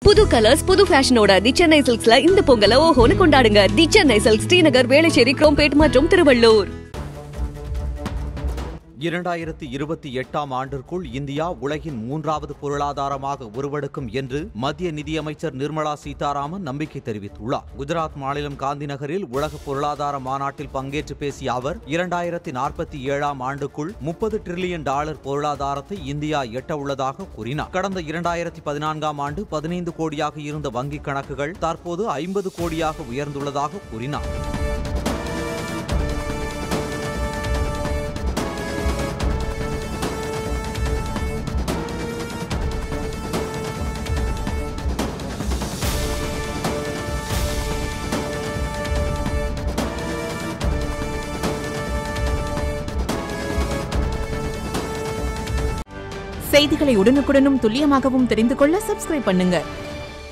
புது கலர்ஸ் புது ஃபேஷனோட தி சென்னை சில்க்ஸ்ல இந்த பொங்கலை ஓஹோன்னு கொண்டாடுங்க. தி சென்னை சில்க்ஸ், ஸ்ரீநகர், வேளச்சேரி, குரோம்பேட் மற்றும் திருவள்ளூர். 2028ஆம் ஆண்டிற்குள் இந்தியா உலகின் 3வது பொருளாதாரமாக உருவெடுக்கும் என்று மத்திய நிதியமைச்சர் நிர்மலா சீதாராமன் நம்பிக்கை தெரிவித்துள்ளார். குஜராத் மாநிலம் காந்தி நகரில் உலக பொருளாதார மாநாட்டில் பங்கேற்று பேசிய அவர் 2047ஆம் ஆண்டுக்குள் $30 டிரில்லியன் பொருளாதாரத்தை இந்தியா எட்ட உள்ளதாக கூறினார். கடந்த 2014ஆம் ஆண்டு 15 கோடியாக இருந்த வங்கிக் கணக்குகள் தற்போது 50 கோடியாக உயர்ந்துள்ளதாக கூறினார். செய்திகளை உடனுக்குடனும் துல்லியமாகவும் தெரிந்து கொள்ள சப்ஸ்கிரைப் பண்ணுங்க.